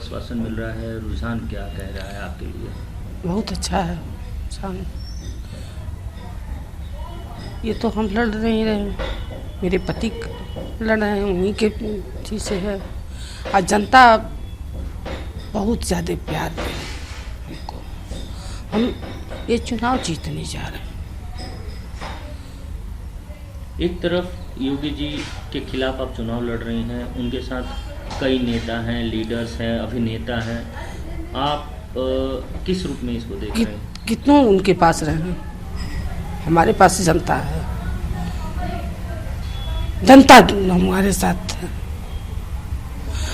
आश्वासन मिल रहा है, रुझान क्या कह रहा है आपके लिए? बहुत अच्छा है रुझान। ये तो हम लड़ नहीं रहे हैं, मेरे पति लड़ रहे हैं, उन्हीं के चीज़ से है। और जनता बहुत ज़्यादा प्यार दे हमको। हम ये चुनाव जीतने जा रहे हैं। एक तरफ योगी जी के खिलाफ आप चुनाव लड़ रही हैं, उनके साथ कई नेता हैं, लीडर्स हैं, अभिनेता हैं। आप किस रूप में इसको देख रहे हैं? कितनों उनके पास रहे हैं, हमारे पास जनता है। जनता हमारे साथ है,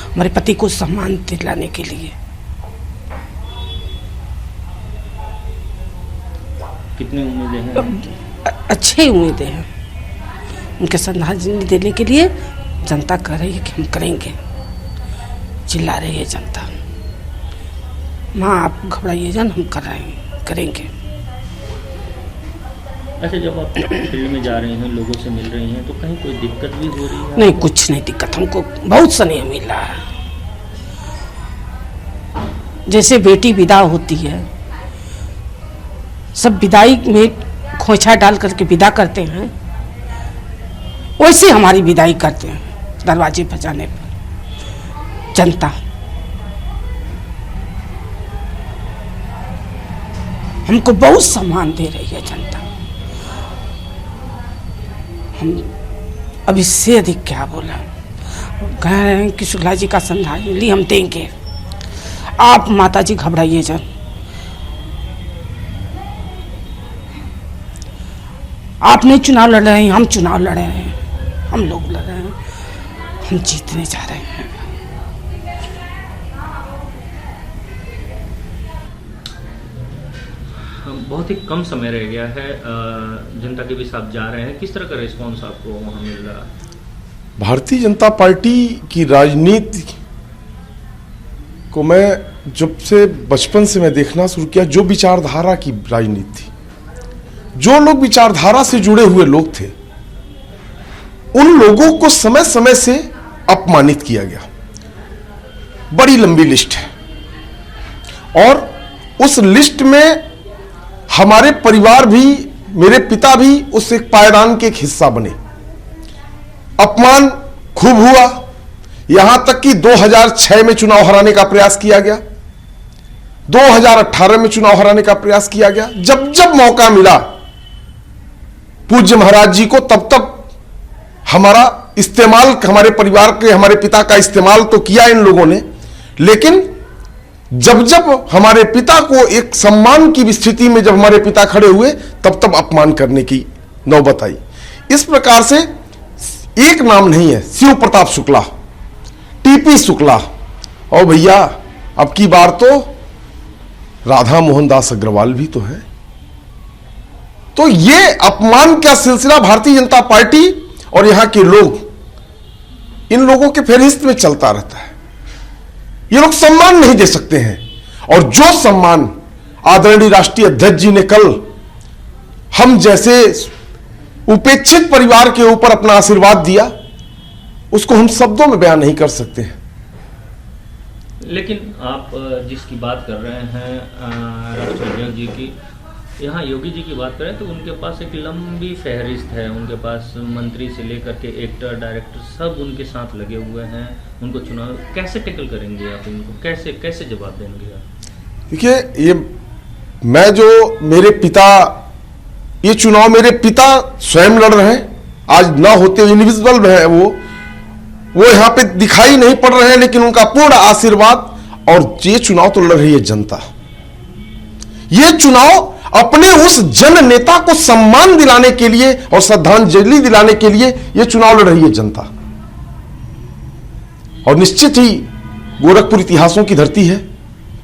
हमारे पति को सम्मान दिलाने के लिए। कितनी उम्मीदें हैं? अच्छी उम्मीदें हैं, उनके श्रद्धांजलि देने के लिए जनता कह रही है कि हम करेंगे। चिल्ला रही है जनता, माँ आप घबराइए जान, हम कर रहे हैं, करेंगे। अच्छा, जब आप फील्ड में जा रही हैं, लोगों से मिल रही हैं, तो कहीं कोई दिक्कत भी हो रही है? नहीं, कुछ नहीं दिक्कत, हमको बहुत स्नेह मिल रहा है। जैसे बेटी विदा होती है, सब विदाई में खोइछा डाल करके विदा करते हैं, वैसे हमारी विदाई करते हैं दरवाजे पर जाने पर। जनता हमको बहुत सम्मान दे रही है जनता। हम अब इससे अधिक क्या बोला। कह रहे हैं कि शुक्ला जी का श्रद्धांजलि हम देंगे, आप माता जी घबराइए जान। आप नहीं चुनाव लड़ रहे हैं, हम चुनाव लड़ रहे हैं, हम लोग लड़ रहे हैं, हम जीतने जा रहे हैं। बहुत ही कम समय रह गया है, जनता के बीच आप जा रहे हैं, किस तरह का रिस्पांस आपको वहाँ मिल रहा है? भारतीय जनता पार्टी की राजनीति को मैं जब से बचपन से मैं देखना शुरू किया, जो विचारधारा की राजनीति थी, जो लोग विचारधारा से जुड़े हुए लोग थे, उन लोगों को समय समय से अपमानित किया गया। बड़ी लंबी लिस्ट है और उस लिस्ट में हमारे परिवार भी, मेरे पिता भी उस एक पायदान के एक हिस्सा बने। अपमान खूब हुआ, यहां तक कि 2006 में चुनाव हराने का प्रयास किया गया, 2018 में चुनाव हराने का प्रयास किया गया। जब जब मौका मिला पूज्य महाराज जी को, तब तब हमारा इस्तेमाल, हमारे परिवार के, हमारे पिता का इस्तेमाल तो किया इन लोगों ने, लेकिन जब जब हमारे पिता को एक सम्मान की स्थिति में जब हमारे पिता खड़े हुए, तब तब अपमान करने की नौबत आई। इस प्रकार से एक नाम नहीं है, शिव प्रताप शुक्ला, टीपी शुक्ला, और भैया अब की बार तो राधा मोहन दास अग्रवाल भी तो है। तो ये अपमान का सिलसिला भारतीय जनता पार्टी और यहां के लोग, इन लोगों के फहरिस्त में चलता रहता है। ये लोग सम्मान नहीं दे सकते हैं, और जो सम्मान आदरणीय राष्ट्रीय अध्यक्ष जी ने कल हम जैसे उपेक्षित परिवार के ऊपर अपना आशीर्वाद दिया, उसको हम शब्दों में बयान नहीं कर सकते हैं। लेकिन आप जिसकी बात कर रहे हैं राष्ट्रीय अध्यक्ष जी की, यहाँ योगी जी की बात करें तो उनके पास एक लंबी फहरिस्त है। उनके पास मंत्री से लेकर के एक्टर, डायरेक्टर सब उनके साथ लगे हुए हैं। उनको चुनाव कैसे टैकल करेंगे आप? इनको कैसे कैसे जवाब देंगे आप? देखिए, ये मैं जो मेरे पिता, ये चुनाव मेरे पिता स्वयं लड़ रहे हैं, आज ना होते हुए इनविजिबल है वो यहाँ पे दिखाई नहीं पड़ रहे हैं, लेकिन उनका पूर्ण आशीर्वाद। और ये चुनाव तो लड़ रही है जनता। ये चुनाव अपने उस जन नेता को सम्मान दिलाने के लिए और श्रद्धांजलि दिलाने के लिए ये चुनाव लड़ रही है जनता। और निश्चित ही गोरखपुर इतिहासों की धरती है,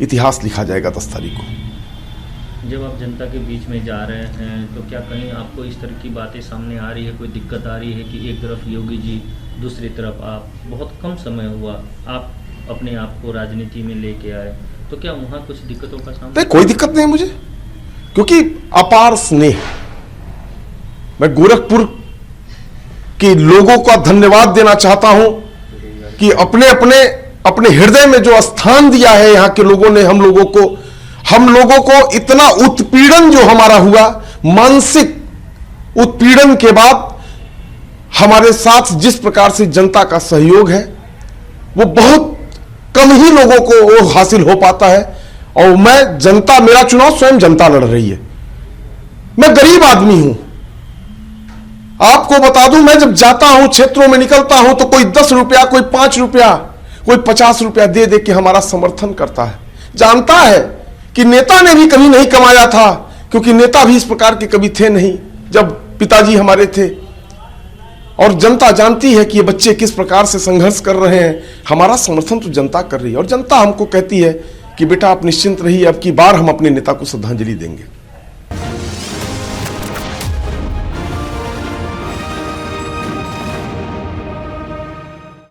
इतिहास लिखा जाएगा 10 तारीख को। जब आप जनता के बीच में जा रहे हैं तो क्या कहीं आपको इस तरह की बातें सामने आ रही है, कोई दिक्कत आ रही है कि एक तरफ योगी जी, दूसरी तरफ आप, बहुत कम समय हुआ आप अपने आप को राजनीति में लेके आए, तो क्या वहाँ कुछ दिक्कतों का सामना? नहीं, कोई दिक्कत नहीं मुझे, क्योंकि अपार स्नेह। मैं गोरखपुर के लोगों का धन्यवाद देना चाहता हूं कि अपने अपने अपने हृदय में जो स्थान दिया है यहाँ के लोगों ने हम लोगों को इतना उत्पीड़न जो हमारा हुआ, मानसिक उत्पीड़न के बाद हमारे साथ जिस प्रकार से जनता का सहयोग है वो बहुत कम ही लोगों को वो हासिल हो पाता है। और मेरा चुनाव स्वयं जनता लड़ रही है। मैं गरीब आदमी हूं, आपको बता दूं, मैं जब जाता हूं क्षेत्रों में निकलता हूं तो कोई 10 रुपया, कोई 5 रुपया, कोई 50 रुपया दे दे के हमारा समर्थन करता है। जानता है कि नेता ने भी कभी नहीं कमाया था, क्योंकि नेता भी इस प्रकार के कभी थे नहीं जब पिताजी हमारे थे। और जनता जानती है कि ये बच्चे किस प्रकार से संघर्ष कर रहे हैं। हमारा समर्थन तो जनता कर रही है और जनता हमको कहती है कि बेटा आप निश्चिंत रहिए, अब की बार हम अपने नेता को श्रद्धांजलि देंगे।